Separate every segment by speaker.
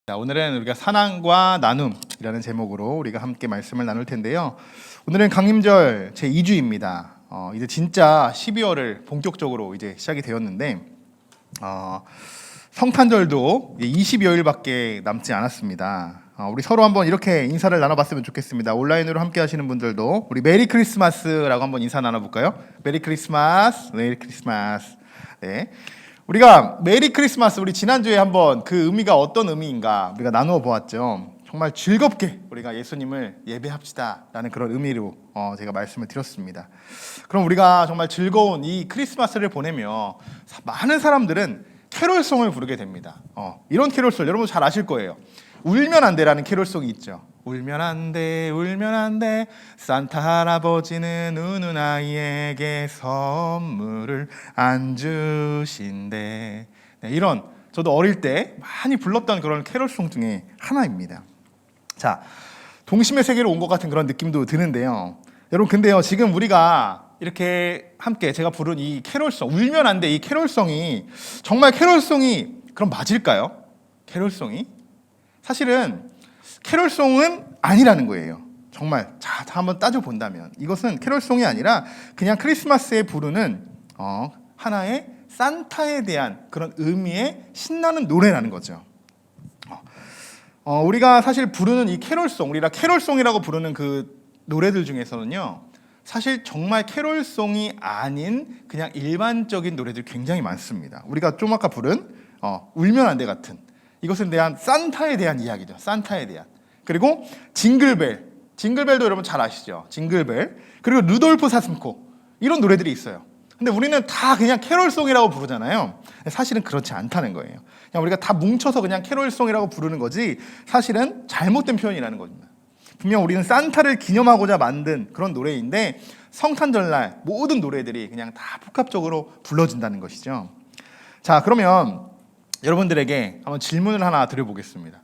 Speaker 1: 자, 오늘은 우리가 사랑과 나눔이라는 제목으로 우리가 함께 말씀을 나눌 텐데요. 오늘은 강림절 제2주입니다. 이제 진짜 12월을 본격적으로 이제 시작이 되었는데 성탄절도 20여일밖에 남지 않았습니다. 우리 서로 한번 이렇게 인사를 나눠봤으면 좋겠습니다. 온라인으로 함께 하시는 분들도 우리 메리 크리스마스라고 한번 인사 나눠볼까요? 메리 크리스마스, 메리 크리스마스. 네. 우리가 메리 크리스마스 우리 지난주에 한번 그 의미가 어떤 의미인가 우리가 나누어 보았죠. 정말 즐겁게 우리가 예수님을 예배합시다라는 그런 의미로 제가 말씀을 드렸습니다. 그럼 우리가 정말 즐거운 이 크리스마스를 보내며 많은 사람들은 캐롤송을 부르게 됩니다. 이런 캐롤송 여러분 잘 아실 거예요. 울면 안 돼라는 캐롤송이 있죠. 울면 안 돼, 울면 안 돼. 산타 할아버지는 우는 아이에게 선물을 안 주신대. 네, 이런 저도 어릴 때 많이 불렀던 그런 캐롤송 중에 하나입니다. 자, 동심의 세계로 온 것 같은 그런 느낌도 드는데요. 여러분 근데요 지금 우리가 이렇게 함께 제가 부른 이 캐롤송 울면 안 돼 이 캐롤송이 정말 캐롤송이 그럼 맞을까요? 캐롤송이? 사실은 캐롤송은 아니라는 거예요. 정말 자 한번 따져본다면 이것은 캐롤송이 아니라 그냥 크리스마스에 부르는 하나의 산타에 대한 그런 의미의 신나는 노래라는 거죠. 우리가 사실 부르는 이 캐롤송 우리가 캐롤송이라고 부르는 그 노래들 중에서는요 사실 정말 캐롤송이 아닌 그냥 일반적인 노래들이 굉장히 많습니다. 우리가 좀 아까 부른 울면 안 돼 같은 이것은 대한 산타에 대한 이야기죠. 산타에 대한. 그리고 징글벨. 징글벨도 여러분 잘 아시죠? 징글벨. 그리고 루돌프 사슴코. 이런 노래들이 있어요. 근데 우리는 다 그냥 캐롤송이라고 부르잖아요. 사실은 그렇지 않다는 거예요. 그냥 우리가 다 뭉쳐서 그냥 캐롤송이라고 부르는 거지 사실은 잘못된 표현이라는 겁니다. 분명 우리는 산타를 기념하고자 만든 그런 노래인데 성탄절날 모든 노래들이 그냥 다 복합적으로 불러진다는 것이죠. 자, 그러면 여러분들에게 한번 질문을 하나 드려보겠습니다.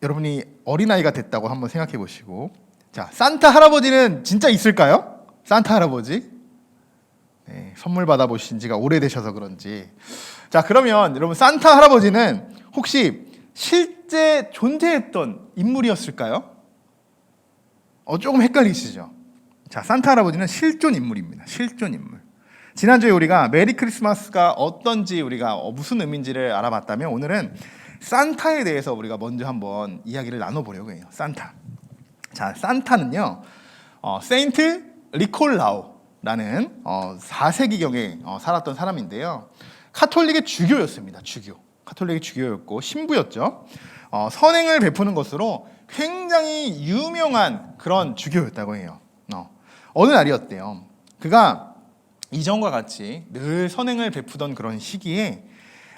Speaker 1: 여러분이 어린아이가 됐다고 한번 생각해 보시고 자, 산타 할아버지는 진짜 있을까요? 산타 할아버지? 네, 선물 받아보신 지가 오래되셔서 그런지 자, 그러면 여러분 산타 할아버지는 혹시 실제 존재했던 인물이었을까요? 조금 헷갈리시죠? 자, 산타 할아버지는 실존 인물입니다. 실존 인물. 지난주에 우리가 메리 크리스마스가 어떤지 우리가 무슨 의미인지를 알아봤다면 오늘은 산타에 대해서 우리가 먼저 한번 이야기를 나눠보려고 해요. 산타. 자, 산타는요 세인트 리콜라오라는 4세기경에 살았던 사람인데요. 카톨릭의 주교였습니다. 주교. 카톨릭의 주교였고 신부였죠. 선행을 베푸는 것으로 굉장히 유명한 그런 주교였다고 해요. 어느 날이었대요. 그가 이전과 같이 늘 선행을 베푸던 그런 시기에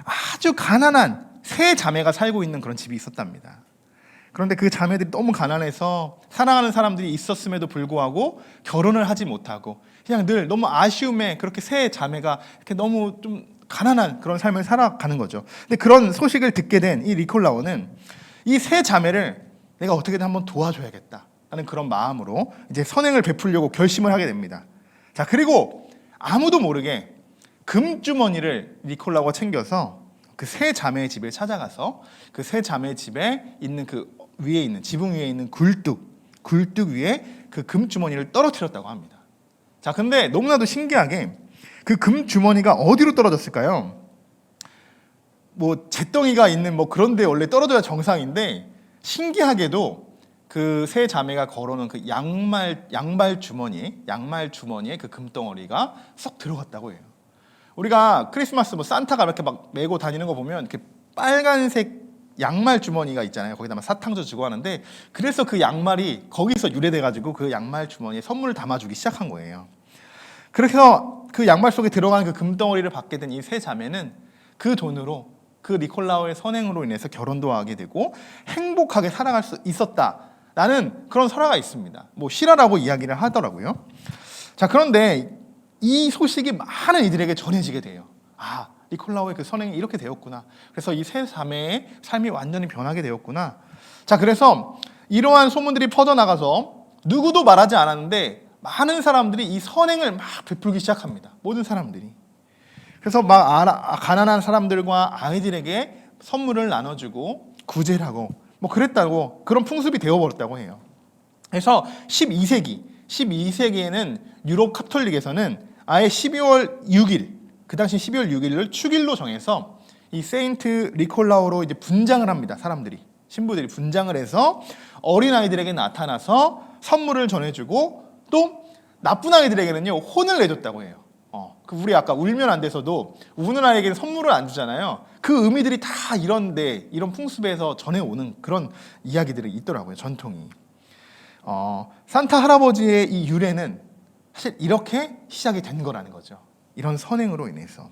Speaker 1: 아주 가난한 세 자매가 살고 있는 그런 집이 있었답니다. 그런데 그 자매들이 너무 가난해서 사랑하는 사람들이 있었음에도 불구하고 결혼을 하지 못하고 그냥 늘 너무 아쉬움에 그렇게 세 자매가 이렇게 너무 좀 가난한 그런 삶을 살아가는 거죠. 근데 그런 소식을 듣게 된 이 리콜라오는 이 세 자매를 내가 어떻게든 한번 도와줘야겠다 하는 그런 마음으로 이제 선행을 베풀려고 결심을 하게 됩니다. 자, 그리고 아무도 모르게 금주머니를 리콜라오가 챙겨서 그 세 자매의 집에 찾아가서 그 세 자매의 집에 있는 그 위에 있는 지붕 위에 있는 굴뚝 위에 그 금주머니를 떨어뜨렸다고 합니다. 자, 근데 너무나도 신기하게 그 금주머니가 어디로 떨어졌을까요? 뭐 잿덩이가 있는 뭐 그런 데 원래 떨어져야 정상인데 신기하게도 그 세 자매가 걸어놓은 그 양말 주머니에 그 금덩어리가 쏙 들어갔다고 해요. 우리가 크리스마스 뭐 산타가 이렇게 막 메고 다니는 거 보면 이렇게 빨간색 양말 주머니가 있잖아요. 거기다 막 사탕도 주고 하는데 그래서 그 양말이 거기서 유래돼가지고 그 양말 주머니에 선물을 담아주기 시작한 거예요. 그래서 그 양말 속에 들어간 그 금덩어리를 받게 된 이 세 자매는 그 돈으로 그 니콜라오의 선행으로 인해서 결혼도 하게 되고 행복하게 살아갈 수 있었다라는 그런 설화가 있습니다. 뭐 실화라고 이야기를 하더라고요. 자, 그런데 이 소식이 많은 이들에게 전해지게 돼요. 아, 니콜라오의 그 선행이 이렇게 되었구나. 그래서 이 세 자매의 삶이 완전히 변하게 되었구나. 자, 그래서 이러한 소문들이 퍼져나가서 누구도 말하지 않았는데 많은 사람들이 이 선행을 막 베풀기 시작합니다. 모든 사람들이. 그래서 막 가난한 사람들과 아이들에게 선물을 나눠주고 구제를 하고 뭐 그랬다고 그런 풍습이 되어버렸다고 해요. 그래서 12세기에는 유럽 카톨릭에서는 아예 12월 6일, 그 당시 12월 6일을 축일로 정해서 이 세인트 니콜라오로 이제 분장을 합니다. 신부들이 분장을 해서 어린 아이들에게 나타나서 선물을 전해주고 또 나쁜 아이들에게는요 혼을 내줬다고 해요. 우리 아까 울면 안 돼서도 우는 아이에게는 선물을 안 주잖아요. 그 의미들이 다 이런 풍습에서 전해오는 그런 이야기들이 있더라고요. 전통이. 산타 할아버지의 이 유래는 사실 이렇게 시작이 된 거라는 거죠. 이런 선행으로 인해서.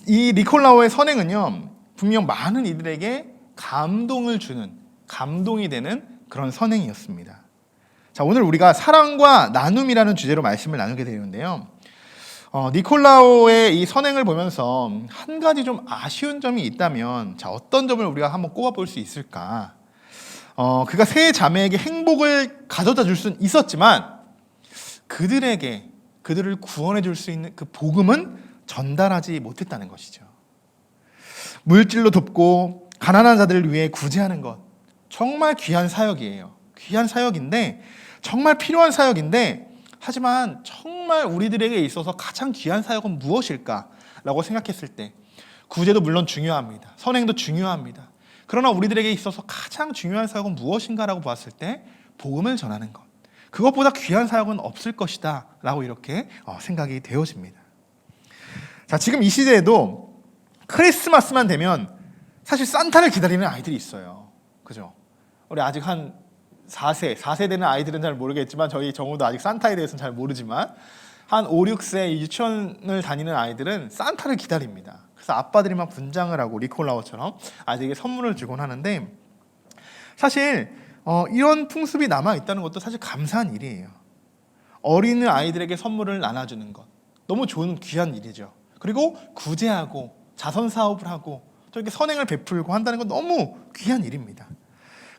Speaker 1: 이 니콜라오의 선행은요 분명 많은 이들에게 감동을 주는, 감동이 되는 그런 선행이었습니다. 자, 오늘 우리가 사랑과 나눔이라는 주제로 말씀을 나누게 되는데요. 니콜라오의 이 선행을 보면서 한 가지 좀 아쉬운 점이 있다면, 자, 어떤 점을 우리가 한번 꼽아볼 수 있을까? 그가 세 자매에게 행복을 가져다 줄 수는 있었지만 그들을 구원해 줄 수 있는 그 복음은 전달하지 못했다는 것이죠. 물질로 돕고 가난한 자들을 위해 구제하는 것, 정말 귀한 사역이에요. 귀한 사역인데, 정말 필요한 사역인데, 하지만 정말 우리들에게 있어서 가장 귀한 사역은 무엇일까라고 생각했을 때 구제도 물론 중요합니다. 선행도 중요합니다. 그러나 우리들에게 있어서 가장 중요한 사역은 무엇인가라고 봤을 때 복음을 전하는 것, 그것보다 귀한 사역은 없을 것이다 라고 이렇게 생각이 되어집니다. 자, 지금 이 시대에도 크리스마스만 되면 사실 산타를 기다리는 아이들이 있어요. 그죠? 우리 아직 한 4세 되는 아이들은 잘 모르겠지만 저희 정우도 아직 산타에 대해서는 잘 모르지만 한 5, 6세 유치원을 다니는 아이들은 산타를 기다립니다. 그래서 아빠들이 막 분장을 하고 니콜라오처럼 아이들에게 선물을 주곤 하는데, 사실 이런 풍습이 남아있다는 것도 사실 감사한 일이에요. 어린 아이들에게 선물을 나눠주는 것, 너무 좋은 귀한 일이죠. 그리고 구제하고 자선사업을 하고 또 이렇게 선행을 베풀고 한다는 건 너무 귀한 일입니다.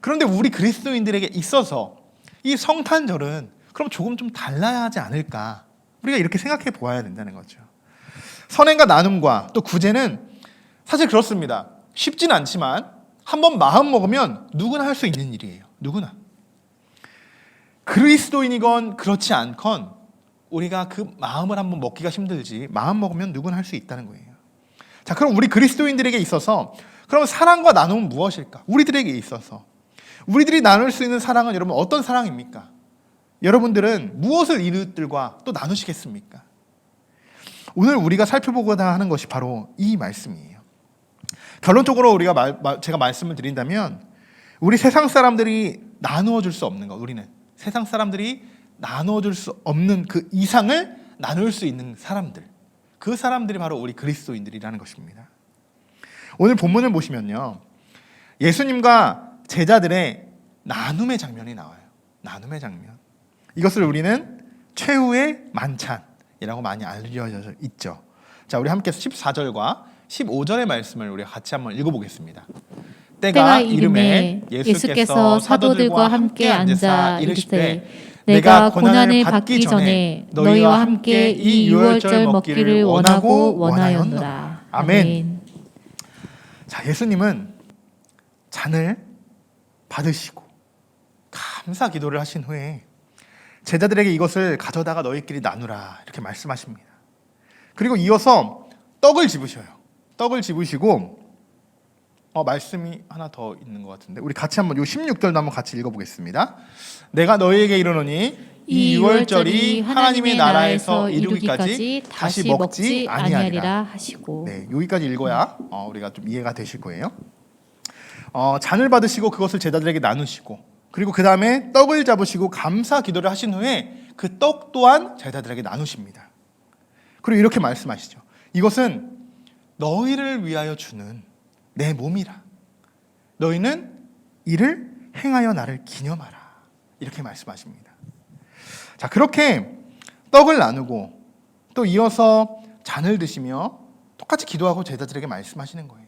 Speaker 1: 그런데 우리 그리스도인들에게 있어서 이 성탄절은 그럼 조금 좀 달라야 하지 않을까? 우리가 이렇게 생각해 보아야 된다는 거죠. 선행과 나눔과 또 구제는 사실 그렇습니다. 쉽진 않지만 한번 마음 먹으면 누구나 할 수 있는 일이에요. 누구나. 그리스도인이건 그렇지 않건 우리가 그 마음을 한번 먹기가 힘들지, 마음 먹으면 누구나 할 수 있다는 거예요. 자, 그럼 우리 그리스도인들에게 있어서 그럼 사랑과 나눔은 무엇일까? 우리들에게 있어서 우리들이 나눌 수 있는 사랑은 여러분 어떤 사랑입니까? 여러분들은 무엇을 이웃들과 또 나누시겠습니까? 오늘 우리가 살펴보고자 하는 것이 바로 이 말씀이에요. 결론적으로 제가 말씀을 드린다면 우리 세상 사람들이 나누어 줄 수 없는 것, 우리는 세상 사람들이 나누어 줄 수 없는 그 이상을 나눌 수 있는 사람들, 그 사람들이 바로 우리 그리스도인들이라는 것입니다. 오늘 본문을 보시면요, 예수님과 제자들의 나눔의 장면이 나와요. 나눔의 장면. 이것을 우리는 최후의 만찬이라고 많이 알려져 있죠. 자, 우리 함께 14절과 15절의 말씀을 우리 같이 한번 읽어보겠습니다. 때가 이름에 예수께서 사도들과 함께 앉아 이르시되 내가 고난을 받기 전에 너희와 함께 이 유월절 먹기를 원하고 원하였노라. 아멘. 자, 예수님은 잔을 받으시고 감사 기도를 하신 후에 제자들에게 이것을 가져다가 너희끼리 나누라 이렇게 말씀하십니다. 그리고 이어서 떡을 집으셔요. 떡을 집으시고 말씀이 하나 더 있는 것 같은데 우리 같이 한번 요 16절도 한번 같이 읽어보겠습니다. 내가 너희에게 이르노니 이 유월절이 하나님의 나라에서 이루기까지 다시 먹지 아니하리라 하시고, 네, 여기까지 읽어야 우리가 좀 이해가 되실 거예요. 잔을 받으시고 그것을 제자들에게 나누시고, 그리고 그 다음에 떡을 잡으시고 감사 기도를 하신 후에 그 떡 또한 제자들에게 나누십니다. 그리고 이렇게 말씀하시죠. 이것은 너희를 위하여 주는 내 몸이라. 너희는 이를 행하여 나를 기념하라. 이렇게 말씀하십니다. 자, 그렇게 떡을 나누고 또 이어서 잔을 드시며 똑같이 기도하고 제자들에게 말씀하시는 거예요.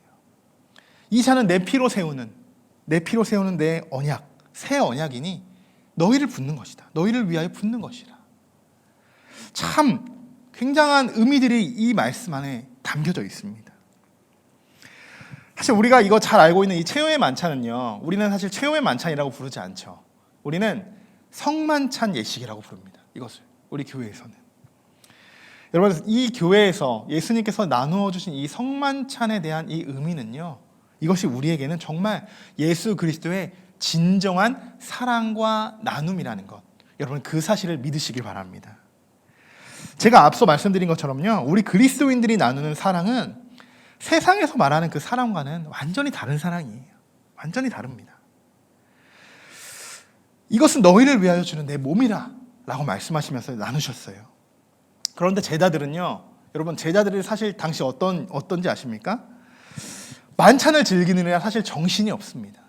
Speaker 1: 이 잔은 내 피로 세우는 내 언약, 새 언약이니 너희를 붓는 것이다. 너희를 위하여 붓는 것이라. 참 굉장한 의미들이 이 말씀 안에 담겨져 있습니다. 사실 우리가 이거 잘 알고 있는 이 최후의 만찬은요, 우리는 사실 최후의 만찬이라고 부르지 않죠. 우리는 성만찬 예식이라고 부릅니다. 이것을 우리 교회에서는. 여러분, 이 교회에서 예수님께서 나누어 주신 이 성만찬에 대한 이 의미는요, 이것이 우리에게는 정말 예수 그리스도의 진정한 사랑과 나눔이라는 것, 여러분 그 사실을 믿으시길 바랍니다. 제가 앞서 말씀드린 것처럼요, 우리 그리스도인들이 나누는 사랑은 세상에서 말하는 그 사랑과는 완전히 다른 사랑이에요. 완전히 다릅니다. 이것은 너희를 위하여 주는 내 몸이라 라고 말씀하시면서 나누셨어요. 그런데 제자들은요, 여러분 제자들이 사실 당시 어떤지 아십니까? 만찬을 즐기느라 사실 정신이 없습니다.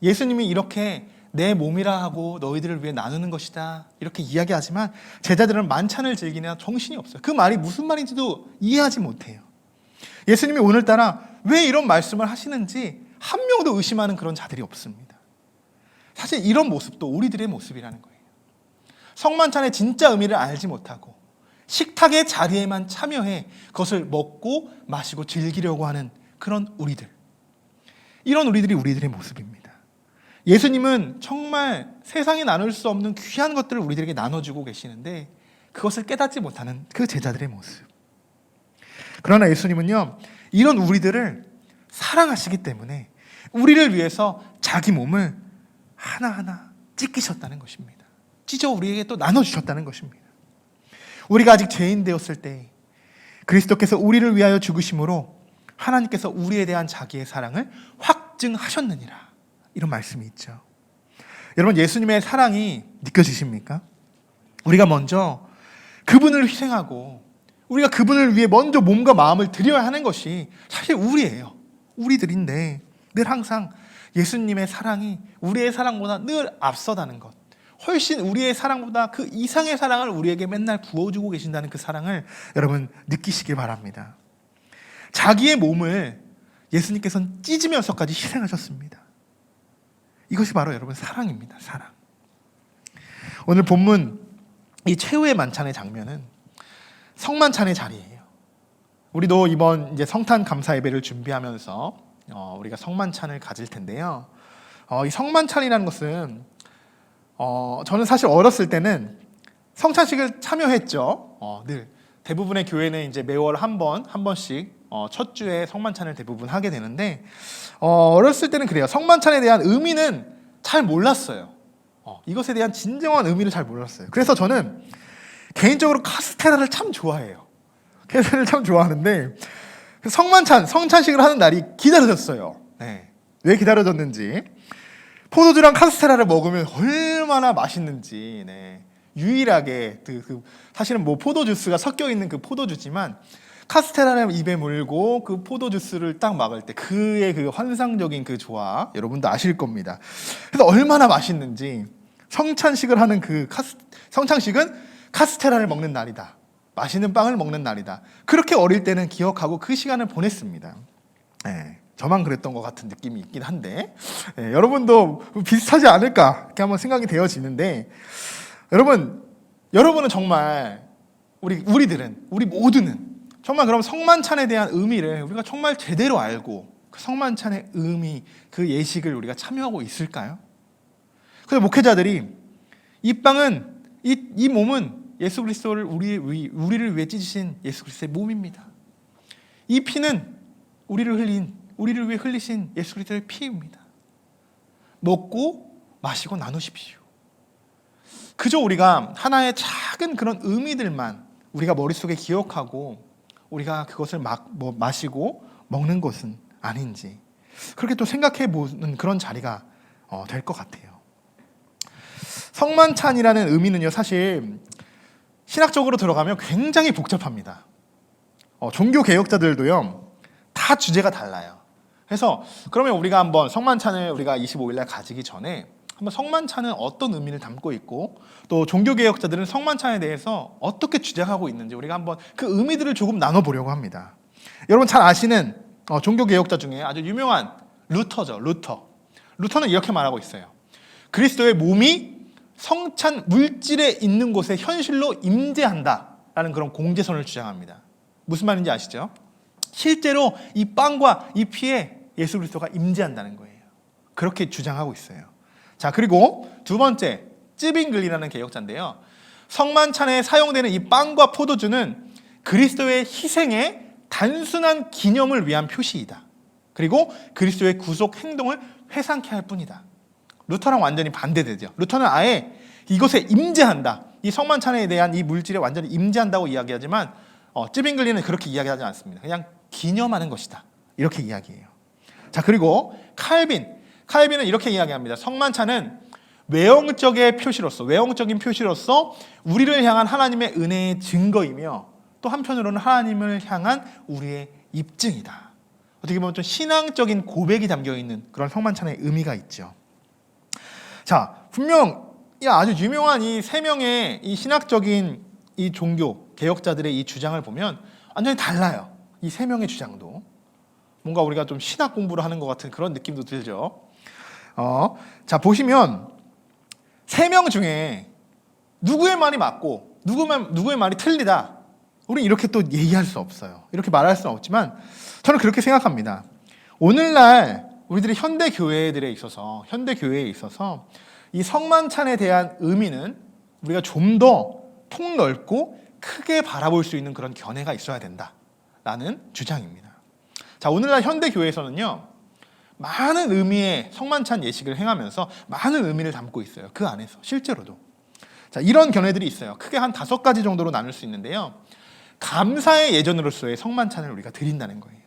Speaker 1: 예수님이 이렇게 내 몸이라 하고 너희들을 위해 나누는 것이다 이렇게 이야기하지만 제자들은 만찬을 즐기느라 정신이 없어요. 그 말이 무슨 말인지도 이해하지 못해요. 예수님이 오늘따라 왜 이런 말씀을 하시는지 한 명도 의심하는 그런 자들이 없습니다. 사실 이런 모습도 우리들의 모습이라는 거예요. 성만찬의 진짜 의미를 알지 못하고 식탁의 자리에만 참여해 그것을 먹고 마시고 즐기려고 하는 그런 우리들, 이런 우리들이 우리들의 모습입니다. 예수님은 정말 세상에 나눌 수 없는 귀한 것들을 우리들에게 나눠주고 계시는데 그것을 깨닫지 못하는 그 제자들의 모습. 그러나 예수님은요, 이런 우리들을 사랑하시기 때문에 우리를 위해서 자기 몸을 하나하나 찢기셨다는 것입니다. 찢어 우리에게 또 나눠주셨다는 것입니다. 우리가 아직 죄인 되었을 때 그리스도께서 우리를 위하여 죽으심으로 하나님께서 우리에 대한 자기의 사랑을 확증하셨느니라, 이런 말씀이 있죠. 여러분, 예수님의 사랑이 느껴지십니까? 우리가 먼저 그분을 희생하고 우리가 그분을 위해 먼저 몸과 마음을 드려야 하는 것이 사실 우리예요. 우리들인데 늘 항상 예수님의 사랑이 우리의 사랑보다 늘 앞서다는 것, 훨씬 우리의 사랑보다 그 이상의 사랑을 우리에게 맨날 부어주고 계신다는 그 사랑을 여러분 느끼시길 바랍니다. 자기의 몸을 예수님께서는 찢으면서까지 희생하셨습니다. 이것이 바로 여러분 사랑입니다. 사랑. 오늘 본문 이 최후의 만찬의 장면은 성만찬의 자리예요. 우리도 이번 이제 성탄 감사 예배를 준비하면서 우리가 성만찬을 가질 텐데요. 이 성만찬이라는 것은 저는 사실 어렸을 때는 성찬식을 참여했죠. 늘 대부분의 교회는 이제 매월 한 번씩 첫 주에 성만찬을 대부분 하게 되는데 어렸을 때는 그래요. 성만찬에 대한 의미는 잘 몰랐어요. 이것에 대한 진정한 의미를 잘 몰랐어요. 그래서 저는 개인적으로 카스테라를 참 좋아해요. 카스테라를 참 좋아하는데 성찬식을 하는 날이 기다려졌어요. 네. 왜 기다려졌는지, 포도주랑 카스테라를 먹으면 얼마나 맛있는지, 네. 유일하게 사실은 뭐 포도 주스가 섞여 있는 그 포도주지만 카스테라를 입에 물고 그 포도 주스를 딱 막을 때 그의 그 환상적인 그 조화, 여러분도 아실 겁니다. 그래서 얼마나 맛있는지, 성찬식을 하는 성찬식은 카스테라를 먹는 날이다, 맛있는 빵을 먹는 날이다, 그렇게 어릴 때는 기억하고 그 시간을 보냈습니다. 네, 저만 그랬던 것 같은 느낌이 있긴 한데 여러분도 비슷하지 않을까 이렇게 한번 생각이 되어지는데, 여러분은 정말 우리 모두는 정말 그럼 성만찬에 대한 의미를 우리가 정말 제대로 알고 그 성만찬의 의미, 그 예식을 우리가 참여하고 있을까요? 그래서 목회자들이 이 몸은 예수 그리스도를 우리를 위해 찢으신 예수 그리스도의 몸입니다. 이 피는 우리를 위해 흘리신 예수 그리스도의 피입니다. 먹고 마시고 나누십시오. 그저 우리가 하나의 작은 그런 의미들만 우리가 머릿속에 기억하고 우리가 그것을 마시고 먹는 것은 아닌지, 그렇게 또 생각해 보는 그런 자리가 될 것 같아요. 성만찬이라는 의미는요, 사실 신학적으로 들어가면 굉장히 복잡합니다. 종교 개혁자들도요, 다 주제가 달라요. 그래서 그러면 우리가 한번 성만찬을 우리가 25일날 가지기 전에 한번 성만찬은 어떤 의미를 담고 있고 또 종교 개혁자들은 성만찬에 대해서 어떻게 주장하고 있는지 우리가 한번 그 의미들을 조금 나눠보려고 합니다. 여러분 잘 아시는 종교 개혁자 중에 아주 유명한 루터죠. 루터는 이렇게 말하고 있어요. 그리스도의 몸이 성찬 물질에 있는 곳에 현실로 임재한다라는 그런 공제선을 주장합니다. 무슨 말인지 아시죠? 실제로 이 빵과 이 피에 예수 그리스도가 임재한다는 거예요. 그렇게 주장하고 있어요. 자, 그리고 두 번째, 쯔빙글리라는 개혁자인데요. 성만찬에 사용되는 이 빵과 포도주는 그리스도의 희생의 단순한 기념을 위한 표시이다. 그리고 그리스도의 구속 행동을 회상케 할 뿐이다. 루터랑 완전히 반대되죠. 루터는 아예 이것에 임재한다. 이 성만찬에 대한 이 물질에 완전히 임재한다고 이야기하지만 쯔빙글리는 그렇게 이야기하지 않습니다. 그냥 기념하는 것이다. 이렇게 이야기해요. 자, 그리고 칼빈은 이렇게 이야기합니다. 성만찬은 외형적인 표시로서 우리를 향한 하나님의 은혜의 증거이며 또 한편으로는 하나님을 향한 우리의 입증이다. 어떻게 보면 좀 신앙적인 고백이 담겨있는 그런 성만찬의 의미가 있죠. 자, 분명 아주 유명한 이 세 명의 이 신학적인 이 종교 개혁자들의 이 주장을 보면 완전히 달라요. 이 세 명의 주장도 뭔가 우리가 좀 신학 공부를 하는 것 같은 그런 느낌도 들죠. 자, 보시면 세 명 중에 누구의 말이 맞고 누구의 말이 틀리다. 우리는 이렇게 또 얘기할 수 없어요. 이렇게 말할 수는 없지만 저는 그렇게 생각합니다. 오늘날 우리들의 현대 교회에 있어서 이 성만찬에 대한 의미는 우리가 좀 더 폭넓고 크게 바라볼 수 있는 그런 견해가 있어야 된다라는 주장입니다. 자, 오늘날 현대 교회에서는요, 많은 의미의 성만찬 예식을 행하면서 많은 의미를 담고 있어요. 그 안에서 실제로도. 자, 이런 견해들이 있어요. 크게 한 5가지 정도로 나눌 수 있는데요. 감사의 예전으로서의 성만찬을 우리가 드린다는 거예요.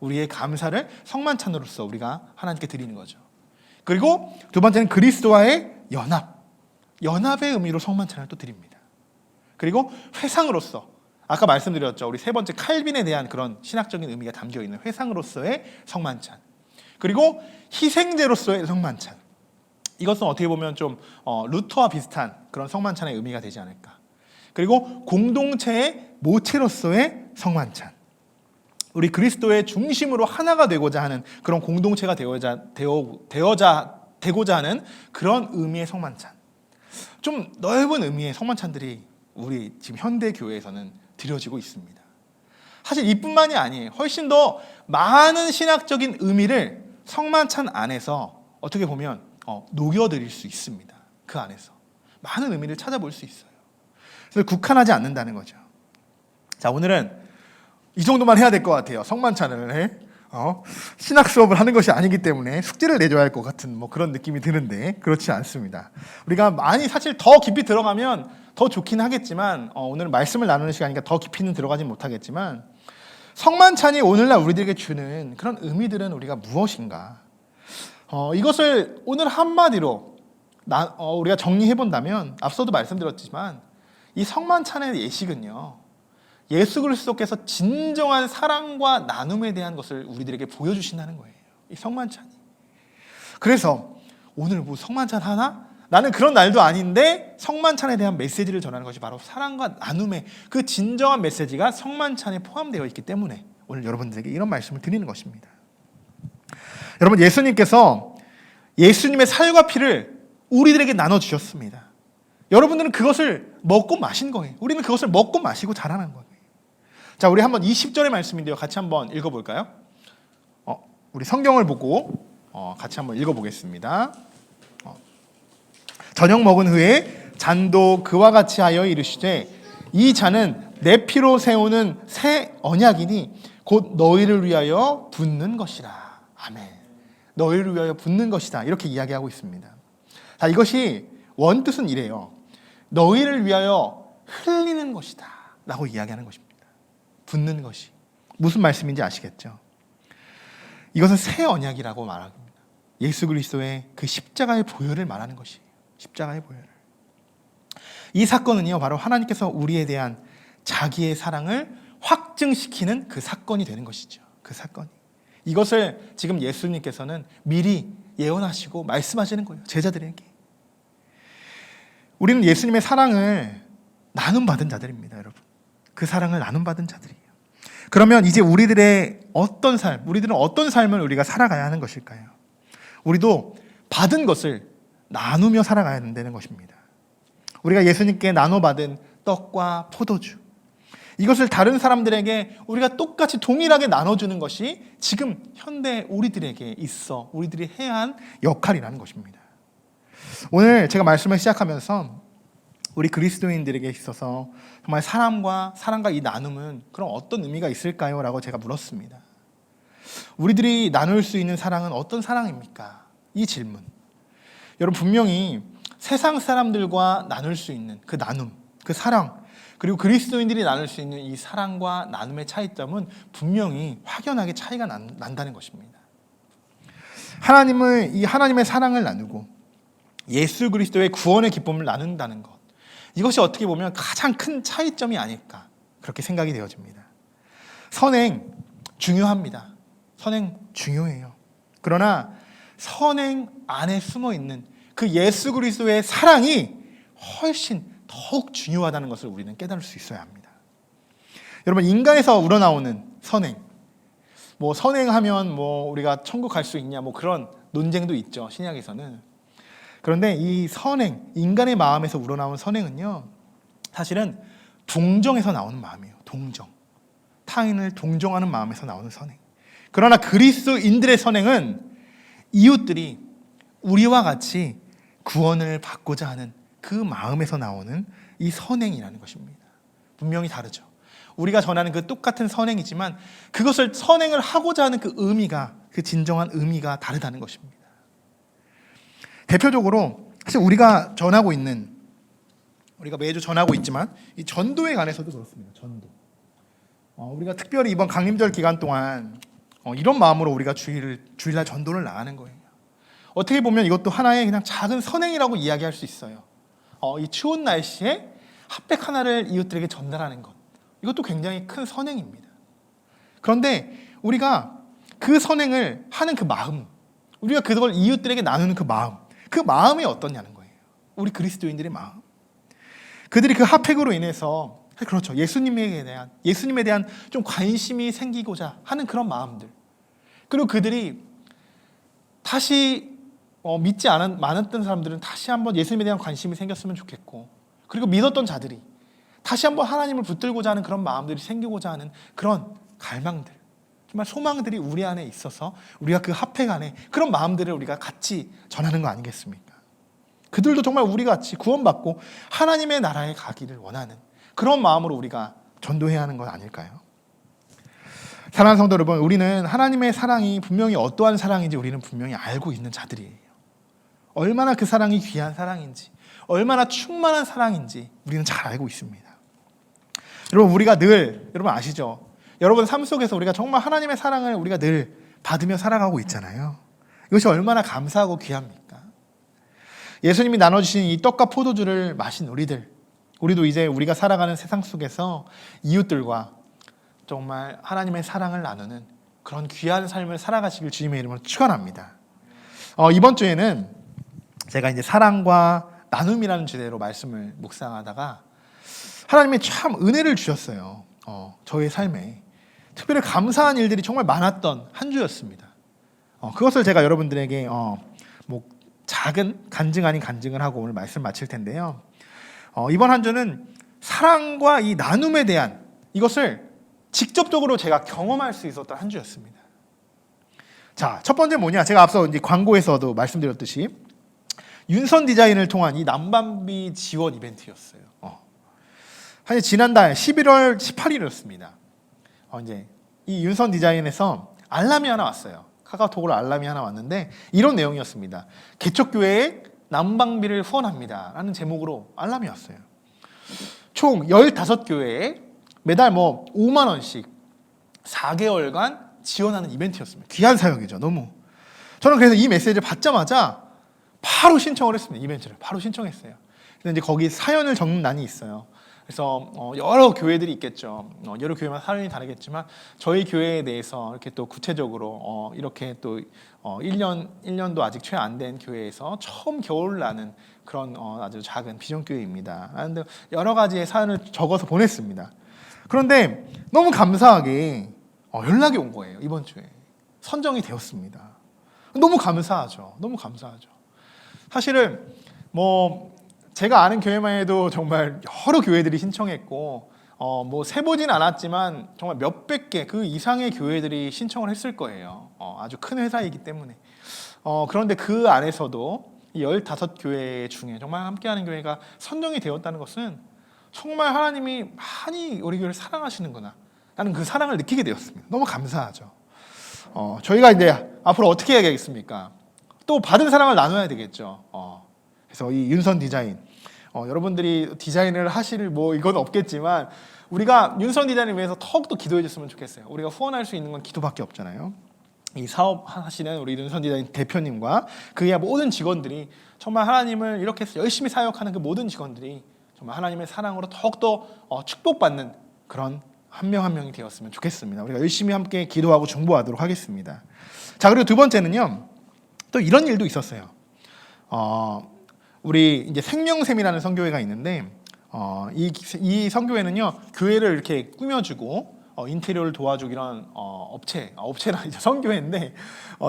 Speaker 1: 우리의 감사를 성만찬으로서 우리가 하나님께 드리는 거죠. 그리고 두 번째는 그리스도와의 연합의 의미로 성만찬을 또 드립니다. 그리고 회상으로서, 아까 말씀드렸죠. 우리 세 번째 칼빈에 대한 그런 신학적인 의미가 담겨있는 회상으로서의 성만찬. 그리고 희생제로서의 성만찬. 이것은 어떻게 보면 좀 루터와 비슷한 그런 성만찬의 의미가 되지 않을까. 그리고 공동체의 모체로서의 성만찬. 우리 그리스도의 중심으로 하나가 되고자 하는 그런 공동체가 되고자 하는 그런 의미의 성만찬. 좀 넓은 의미의 성만찬들이 우리 지금 현대 교회에서는 드려지고 있습니다. 사실 이뿐만이 아니에요. 훨씬 더 많은 신학적인 의미를 성만찬 안에서 어떻게 보면 녹여드릴 수 있습니다. 그 안에서 많은 의미를 찾아볼 수 있어요. 그래서 국한하지 않는다는 거죠. 자, 오늘은 이 정도만 해야 될 것 같아요. 성만찬을 신학 수업을 하는 것이 아니기 때문에 숙제를 내줘야 할 것 같은 뭐 그런 느낌이 드는데 그렇지 않습니다. 우리가 많이 사실 더 깊이 들어가면 더 좋긴 하겠지만 오늘 말씀을 나누는 시간이니까 더 깊이는 들어가진 못하겠지만 성만찬이 오늘날 우리들에게 주는 그런 의미들은 우리가 무엇인가? 이것을 오늘 한마디로 우리가 정리해 본다면 앞서도 말씀드렸지만 이 성만찬의 예식은요, 예수 그리스도께서 진정한 사랑과 나눔에 대한 것을 우리들에게 보여주신다는 거예요. 이 성만찬이. 그래서 오늘 뭐 성만찬 하나? 나는 그런 날도 아닌데 성만찬에 대한 메시지를 전하는 것이 바로 사랑과 나눔의 그 진정한 메시지가 성만찬에 포함되어 있기 때문에 오늘 여러분들에게 이런 말씀을 드리는 것입니다. 여러분, 예수님께서 예수님의 살과 피를 우리들에게 나눠주셨습니다. 여러분들은 그것을 먹고 마신 거예요. 우리는 그것을 먹고 마시고 자라는 거예요. 자, 우리 한번 20절의 말씀인데요. 같이 한번 읽어볼까요? 우리 성경을 보고 같이 한번 읽어보겠습니다. 저녁 먹은 후에 잔도 그와 같이 하여 이르시되 이 잔은 내 피로 세우는 새 언약이니 곧 너희를 위하여 붓는 것이라. 아멘. 너희를 위하여 붓는 것이다. 이렇게 이야기하고 있습니다. 자, 이것이 원뜻은 이래요. 너희를 위하여 흘리는 것이다 라고 이야기하는 것입니다. 붓는 것이 무슨 말씀인지 아시겠죠? 이것은 새 언약이라고 말합니다. 예수 그리스도의 그 십자가의 보혈을 말하는 것이에요. 십자가의 보혈을. 이 사건은요, 바로 하나님께서 우리에 대한 자기의 사랑을 확증시키는 그 사건이 되는 것이죠. 그 사건이. 이것을 지금 예수님께서는 미리 예언하시고 말씀하시는 거예요. 제자들에게. 우리는 예수님의 사랑을 나눔받은 자들입니다, 여러분. 그 사랑을 나눔받은 자들이에요. 그러면 이제 우리들은 어떤 삶을 우리가 살아가야 하는 것일까요? 우리도 받은 것을 나누며 살아가야 된다는 것입니다. 우리가 예수님께 나눠받은 떡과 포도주, 이것을 다른 사람들에게 우리가 똑같이 동일하게 나눠주는 것이 지금 현대 우리들에게 있어 우리들이 해야 한 역할이라는 것입니다. 오늘 제가 말씀을 시작하면서 우리 그리스도인들에게 있어서 정말 사랑과 이 나눔은 그럼 어떤 의미가 있을까요? 라고 제가 물었습니다. 우리들이 나눌 수 있는 사랑은 어떤 사랑입니까? 이 질문. 여러분, 분명히 세상 사람들과 나눌 수 있는 그 나눔, 그 사랑, 그리고 그리스도인들이 나눌 수 있는 이 사랑과 나눔의 차이점은 분명히 확연하게 차이가 난다는 것입니다. 하나님의 사랑을 나누고 예수 그리스도의 구원의 기쁨을 나눈다는 것, 이것이 어떻게 보면 가장 큰 차이점이 아닐까 그렇게 생각이 되어집니다. 선행 중요합니다. 선행 중요해요. 그러나 선행 안에 숨어있는 그 예수 그리스도의 사랑이 훨씬 더욱 중요하다는 것을 우리는 깨달을 수 있어야 합니다. 여러분, 인간에서 우러나오는 선행, 선행하면 우리가 천국 갈 수 있냐 그런 논쟁도 있죠, 신약에서는. 그런데 이 선행, 인간의 마음에서 우러나오는 선행은요, 사실은 동정에서 나오는 마음이에요. 동정, 타인을 동정하는 마음에서 나오는 선행. 그러나 그리스도인들의 선행은 이웃들이 우리와 같이 구원을 받고자 하는 그 마음에서 나오는 이 선행이라는 것입니다. 분명히 다르죠. 우리가 전하는 그 똑같은 선행이지만 그것을 선행을 하고자 하는 그 의미가, 그 진정한 의미가 다르다는 것입니다. 대표적으로 사실 우리가 매주 전하고 있지만 이 전도에 관해서도 그렇습니다. 전도. 우리가 특별히 이번 강림절 기간 동안 이런 마음으로 우리가 주일날 전도를 나가는 거예요. 어떻게 보면 이것도 하나의 그냥 작은 선행이라고 이야기할 수 있어요. 이 추운 날씨에 핫팩 하나를 이웃들에게 전달하는 것, 이것도 굉장히 큰 선행입니다. 그런데 우리가 그 선행을 하는 그 마음, 우리가 그걸 이웃들에게 나누는 그 마음이 어떠냐는 거예요. 우리 그리스도인들의 마음. 그들이 그 핫팩으로 인해서, 그렇죠, 예수님에 대한 좀 관심이 생기고자 하는 그런 마음들, 그리고 그들이 다시 믿지 않았던 사람들은 다시 한번 예수님에 대한 관심이 생겼으면 좋겠고, 그리고 믿었던 자들이 다시 한번 하나님을 붙들고자 하는 그런 마음들이 생기고자 하는 그런 갈망들, 정말 소망들이 우리 안에 있어서 우리가 그 핫팩 안에 그런 마음들을 우리가 같이 전하는 거 아니겠습니까? 그들도 정말 우리 같이 구원받고 하나님의 나라에 가기를 원하는 그런 마음으로 우리가 전도해야 하는 것 아닐까요? 사랑하는 성도 여러분, 우리는 하나님의 사랑이 분명히 어떠한 사랑인지 우리는 분명히 알고 있는 자들이에요. 얼마나 그 사랑이 귀한 사랑인지, 얼마나 충만한 사랑인지 우리는 잘 알고 있습니다. 여러분 아시죠? 여러분 삶 속에서 우리가 정말 하나님의 사랑을 우리가 늘 받으며 살아가고 있잖아요. 이것이 얼마나 감사하고 귀합니까? 예수님이 나눠주신 이 떡과 포도주를 마신 우리도 이제 우리가 살아가는 세상 속에서 이웃들과 정말 하나님의 사랑을 나누는 그런 귀한 삶을 살아가시길 주님의 이름으로 축원합니다. 이번 주에는 제가 이제 사랑과 나눔이라는 주제로 말씀을 묵상하다가 하나님이 참 은혜를 주셨어요. 저의 삶에 특별히 감사한 일들이 정말 많았던 한 주였습니다. 그것을 제가 여러분들에게 작은 간증 아닌 간증을 하고 오늘 말씀 마칠 텐데요. 이번 한 주는 사랑과 이 나눔에 대한 이것을 직접적으로 제가 경험할 수 있었던 한 주였습니다. 자, 첫 번째 뭐냐? 제가 앞서 이제 광고에서도 말씀드렸듯이 윤선 디자인을 통한 이 난방비 지원 이벤트였어요. 사실 지난달 11월 18일이었습니다. 이제 이 윤선 디자인에서 알람이 하나 왔어요. 카카오톡으로 알람이 하나 왔는데 이런 내용이었습니다. 개척교회에 난방비를 후원합니다 라는 제목으로 알람이 왔어요. 총 15교회에 매달 5만 원씩 4개월간 지원하는 이벤트였습니다. 귀한 사역이죠. 너무. 저는 그래서 이 메시지를 받자마자 바로 신청을 했습니다. 이벤트를 바로 신청했어요. 근데 이제 거기 사연을 적는欄이 있어요. 그래서 여러 교회들이 있겠죠. 여러 교회마다 사연이 다르겠지만 저희 교회에 대해서 이렇게 또 구체적으로 이렇게 또 1년도 아직 채 안 된 교회에서 처음 겨울 나는 그런 아주 작은 비전교회입니다. 그런데 여러 가지의 사연을 적어서 보냈습니다. 그런데 너무 감사하게 연락이 온 거예요. 이번 주에 선정이 되었습니다. 너무 감사하죠. 너무 감사하죠. 사실은 제가 아는 교회만 해도 정말 여러 교회들이 신청했고 뭐 세보진 않았지만 정말 몇백 개 그 이상의 교회들이 신청을 했을 거예요. 아주 큰 회사이기 때문에. 그런데 그 안에서도 이 15교회 중에 정말 함께하는 교회가 선정이 되었다는 것은 정말 하나님이 많이 우리 교회를 사랑하시는구나. 나는 그 사랑을 느끼게 되었습니다. 너무 감사하죠. 저희가 이제 앞으로 어떻게 해야 되겠습니까? 또 받은 사랑을 나눠야 되겠죠. 그래서 이 윤선 디자인, 여러분들이 디자인을 하실 뭐 이건 없겠지만 우리가 윤선 디자인을 위해서 더욱더 기도해 줬으면 좋겠어요. 우리가 후원할 수 있는 건 기도밖에 없잖아요. 이 사업 하시는 우리 윤선 디자인 대표님과 그의 모든 직원들이 정말 하나님을 이렇게 열심히 사역하는 그 모든 직원들이 정말 하나님의 사랑으로 더욱더 축복받는 그런 한 명 한 명이 되었으면 좋겠습니다. 우리가 열심히 함께 기도하고 중보하도록 하겠습니다. 자, 그리고 두 번째는요. 또 이런 일도 있었어요. 우리 이제 생명샘이라는 선교회가 있는데 이 선교회는요. 교회를 이렇게 꾸며주고 인테리어를 도와주고 이런 업체라 이제 선교회인데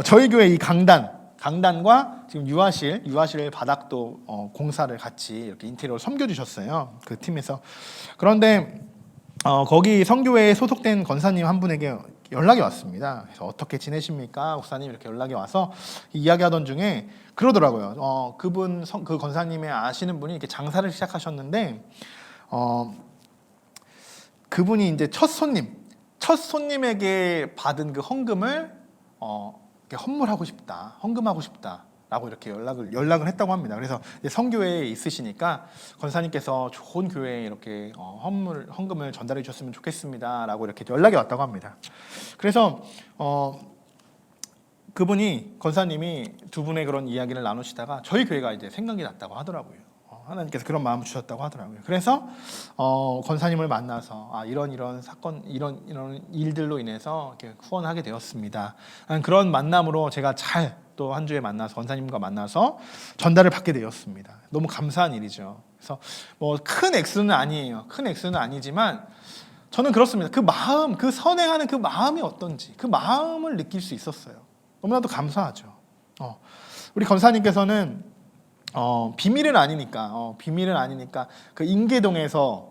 Speaker 1: 저희 교회 이 강단과 지금 유아실 바닥도 공사를 같이 이렇게 인테리어를 섬겨주셨어요. 그 팀에서. 그런데 거기 선교회에 소속된 권사님 한 분에게 연락이 왔습니다. 그래서 어떻게 지내십니까? 목사님 이렇게 연락이 와서 이야기하던 중에 그러더라고요. 그 권사님의 아시는 분이 이렇게 장사를 시작하셨는데 그분이 이제 첫 손님에게 받은 그 헌금을 헌금하고 싶다라고 이렇게 연락을 했다고 합니다. 그래서 선교회에 있으시니까 권사님께서 좋은 교회에 이렇게 헌금을 전달해 주셨으면 좋겠습니다라고 이렇게 연락이 왔다고 합니다. 그래서 그분이 권사님이 두 분의 그런 이야기를 나누시다가 저희 교회가 이제 생각이 났다고 하더라고요. 하나님께서 그런 마음을 주셨다고 하더라고요. 그래서 권사님을 만나서 이런 사건, 이런 일들로 인해서 이렇게 후원하게 되었습니다. 그런 만남으로 제가 또 한 주에 만나서 권사님과 만나서 전달을 받게 되었습니다. 너무 감사한 일이죠. 그래서 뭐 큰 액수는 아니에요. 큰 액수는 아니지만 저는 그렇습니다. 그 마음, 그 선행하는 그 마음이 어떤지 그 마음을 느낄 수 있었어요. 너무나도 감사하죠. 우리 권사님께서는 비밀은 아니니까 그 인계동에서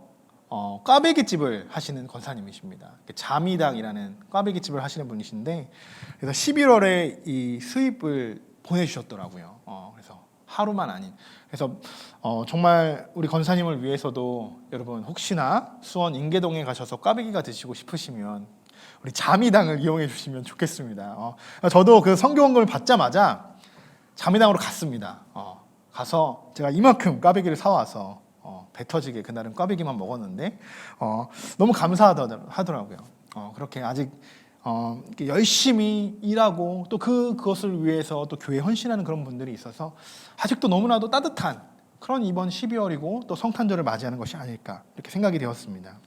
Speaker 1: 꽈배기집을 하시는 권사님이십니다. 자미당이라는 꽈배기집을 하시는 분이신데 그래서 11월에 이 수입을 보내주셨더라고요. 그래서 하루만 아닌. 그래서 정말 우리 권사님을 위해서도 여러분 혹시나 수원 인계동에 가셔서 꽈배기가 드시고 싶으시면 우리 자미당을 이용해 주시면 좋겠습니다. 저도 그 선교원금을 받자마자 자미당으로 갔습니다. 가서 제가 이만큼 꽈배기를 사와서 배 터지게 그날은 꽈배기만 먹었는데 너무 감사하더라고요. 그렇게 아직 열심히 일하고 또 그것을 위해서 또 교회에 헌신하는 그런 분들이 있어서 아직도 너무나도 따뜻한 그런 이번 12월이고 또 성탄절을 맞이하는 것이 아닐까 이렇게 생각이 되었습니다.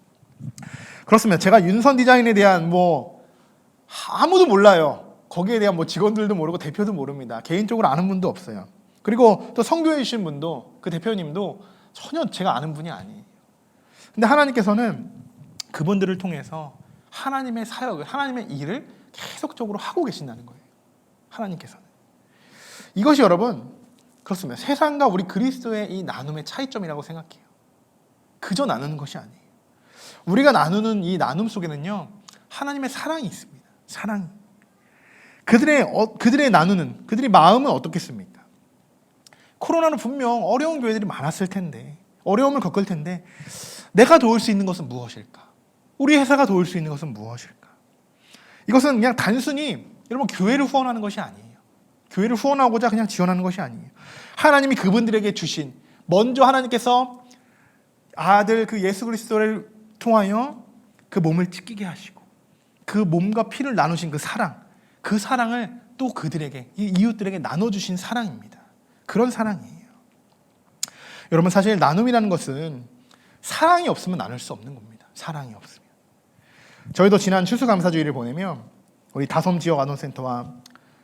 Speaker 1: 그렇습니다. 제가 윤선 디자인에 대한 아무도 몰라요. 거기에 대한 직원들도 모르고 대표도 모릅니다. 개인적으로 아는 분도 없어요. 그리고 또 선교해 주신 분도 그 대표님도 전혀 제가 아는 분이 아니에요. 근데 하나님께서는 그분들을 통해서 하나님의 사역을, 하나님의 일을 계속적으로 하고 계신다는 거예요. 하나님께서는. 이것이 여러분 그렇습니다. 세상과 우리 그리스도의 이 나눔의 차이점이라고 생각해요. 그저 나누는 것이 아니에요. 우리가 나누는 이 나눔 속에는요 하나님의 사랑이 있습니다. 사랑이. 그들의 나누는 그들의 마음은 어떻겠습니까? 코로나는 분명 어려운 교회들이 많았을 텐데 어려움을 겪을 텐데 내가 도울 수 있는 것은 무엇일까? 우리 회사가 도울 수 있는 것은 무엇일까? 이것은 그냥 단순히 여러분 교회를 후원하는 것이 아니에요. 교회를 후원하고자 그냥 지원하는 것이 아니에요. 하나님이 그분들에게 주신 먼저 하나님께서 아들 그 예수 그리스도를 통하여 그 몸을 찢기게 하시고 그 몸과 피를 나누신 그 사랑을 또 그들에게 이 이웃들에게 나눠주신 사랑입니다. 그런 사랑이에요. 여러분 사실 나눔이라는 것은 사랑이 없으면 나눌 수 없는 겁니다. 사랑이 없으면. 저희도 지난 추수감사주의를 보내면 우리 다섬 지역 아동센터와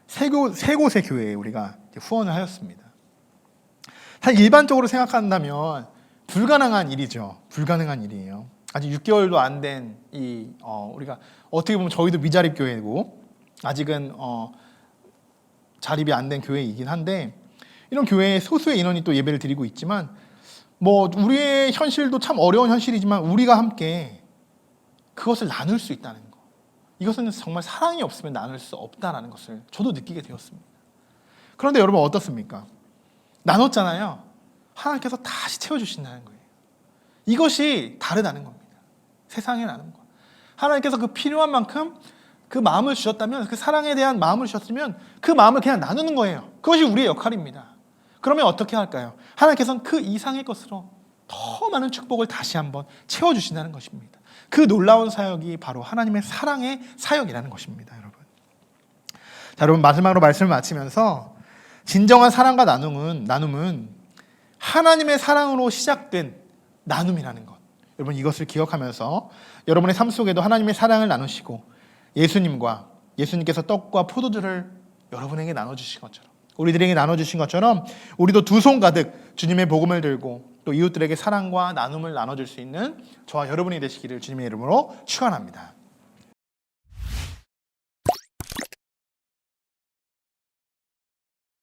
Speaker 1: 세 곳의 교회에 우리가 후원을 하였습니다. 사실 일반적으로 생각한다면 불가능한 일이죠. 불가능한 일이에요. 아직 6개월도 안 된 우리가 어떻게 보면 저희도 미자립 교회고 아직은 자립이 안 된 교회이긴 한데 이런 교회에 소수의 인원이 또 예배를 드리고 있지만 뭐 우리의 현실도 참 어려운 현실이지만 우리가 함께 그것을 나눌 수 있다는 거. 이것은 정말 사랑이 없으면 나눌 수 없다는 것을 저도 느끼게 되었습니다. 그런데 여러분 어떻습니까? 나눴잖아요. 하나님께서 다시 채워주신다는 거예요. 이것이 다르다는 겁니다. 세상에 나눈 거. 하나님께서 그 필요한 만큼 그 마음을 주셨다면, 그 사랑에 대한 마음을 주셨으면 그 마음을 그냥 나누는 거예요. 그것이 우리의 역할입니다. 그러면 어떻게 할까요? 하나님께서는 그 이상의 것으로 더 많은 축복을 다시 한번 채워주신다는 것입니다. 그 놀라운 사역이 바로 하나님의 사랑의 사역이라는 것입니다. 여러분. 자, 여러분 마지막으로 말씀을 마치면서 진정한 사랑과 나눔은 하나님의 사랑으로 시작된 나눔이라는 것. 여러분 이것을 기억하면서 여러분의 삶 속에도 하나님의 사랑을 나누시고 예수님께서 떡과 포도주를 여러분에게 나눠주신 것처럼, 우리들에게 나눠주신 것처럼 우리도 두 손 가득 주님의 복음을 들고 또 이웃들에게 사랑과 나눔을 나눠줄 수 있는 저와 여러분이 되시기를 주님의 이름으로 축원합니다.